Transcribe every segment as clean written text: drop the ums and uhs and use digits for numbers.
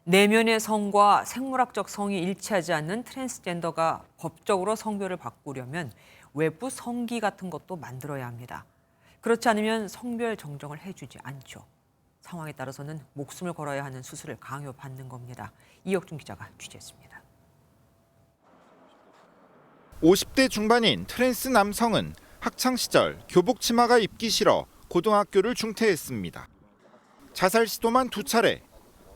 내면의 성과 생물학적 성이 일치하지 않는 트랜스젠더가 법적으로 성별을 바꾸려면 외부 성기 같은 것도 만들어야 합니다. 그렇지 않으면 성별 정정을 해주지 않죠. 상황에 따라서는 목숨을 걸어야 하는 수술을 강요받는 겁니다. 이혁준 기자가 취재했습니다. 50대 중반인 트랜스 남성은 학창시절 교복 치마가 입기 싫어 고등학교를 중퇴했습니다. 자살 시도만 2차례,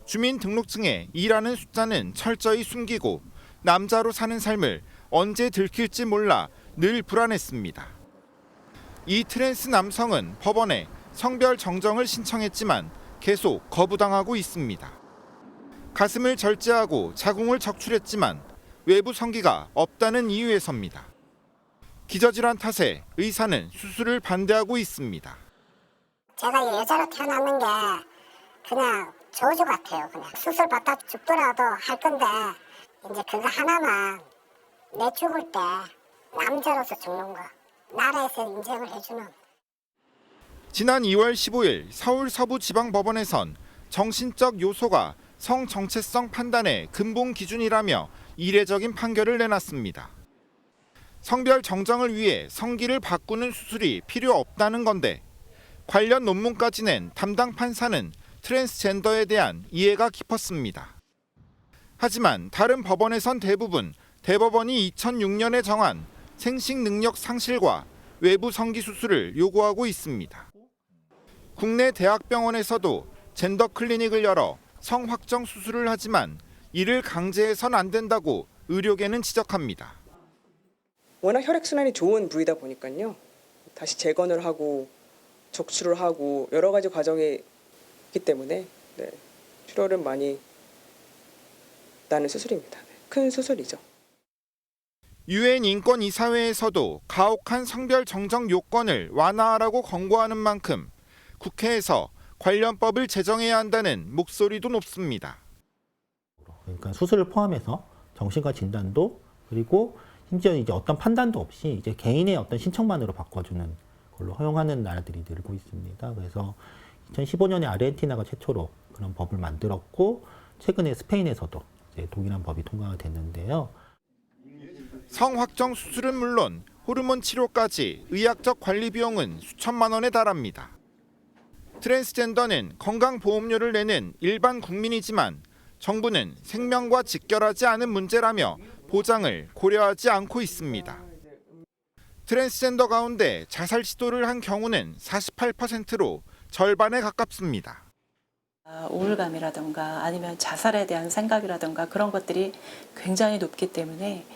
주민등록증에 2라는 숫자는 철저히 숨기고 남자로 사는 삶을 언제 들킬지 몰라 늘 불안했습니다. 이 트랜스 남성은 법원에 성별 정정을 신청했지만 계속 거부당하고 있습니다. 가슴을 절제하고 자궁을 적출했지만 외부 성기가 없다는 이유에서입니다. 기저질환 탓에 의사는 수술을 반대하고 있습니다. 제가 여자로 태어났는 게 그냥 저주 같아요. 그냥 수술 받다 죽더라도 할 건데 이제 그거 하나만 내 죽을 때 남자로서 죽는 거 나라에서 인정을 해주는. 지난 2월 15일 서울 서부지방법원에선 정신적 요소가 성 정체성 판단의 근본 기준이라며 이례적인 판결을 내놨습니다. 성별 정정을 위해 성기를 바꾸는 수술이 필요 없다는 건데 관련 논문까지 낸 담당 판사는 트랜스젠더에 대한 이해가 깊었습니다. 하지만 다른 법원에선 대법원이 2006년에 정한 생식 능력 상실과 외부 성기 수술을 요구하고 있습니다. 국내 대학병원에서도 젠더 클리닉을 열어 성확정 수술을 하지만 이를 강제해선 안 된다고 의료계는 지적합니다. 워낙 혈액순환이 좋은 부위다 보니까요. 다시 재건을 하고 적출을 하고 여러 가지 과정이 있기 때문에 출혈은 많이 나는 수술입니다. 큰 수술이죠. 유엔 인권이사회에서도 가혹한 성별 정정 요건을 완화하라고 권고하는 만큼 국회에서 관련법을 제정해야 한다는 목소리도 높습니다. 그러니까 수술을 포함해서 정신과 진단도 그리고 심지어 이제 어떤 판단도 없이 이제 개인의 어떤 신청만으로 바꿔주는 걸로 허용하는 나라들이 늘고 있습니다. 그래서 2015년에 아르헨티나가 최초로 그런 법을 만들었고 최근에 스페인에서도 이제 동일한 법이 통과가 됐는데요. 성확정 수술은 물론 호르몬 치료까지 의학적 관리 비용은 수천만 원에 달합니다. 트랜스젠더는 건강보험료를 내는 일반 국민이지만 정부는 생명과 직결하지 않은 문제라며 보장을 고려하지 않고 있습니다. 트랜스젠더 가운데 자살 시도를 한 경우는 48%로 절반에 가깝습니다. 우울감이라든가 아니면 자살에 대한 생각이라든가 그런 것들이 굉장히 높기 때문에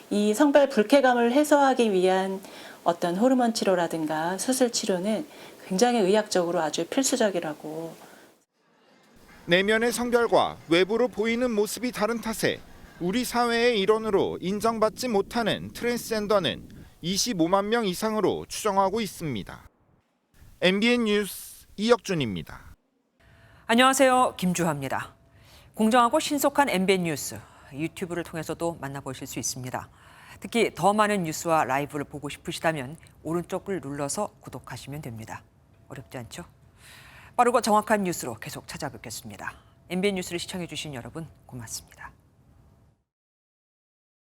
이 성별 불쾌감을 해소하기 위한 어떤 호르몬 치료라든가 수술 치료는 굉장히 의학적으로 아주 필수적이라고. 내면의 성별과 외부로 보이는 모습이 다른 탓에 우리 사회의 일원으로 인정받지 못하는 트랜스젠더는 25만 명 이상으로 추정하고 있습니다. MBN 뉴스 이혁준입니다. 안녕하세요. 김주하입니다. 공정하고 신속한 MBN 뉴스, 유튜브를 통해서도 만나보실 수 있습니다. 특히 더 많은 뉴스와 라이브를 보고 싶으시다면 오른쪽을 눌러서 구독하시면 됩니다. 어렵지 않죠? 빠르고 정확한 뉴스로 계속 찾아뵙겠습니다. MBN 뉴스를 시청해주신 여러분 고맙습니다.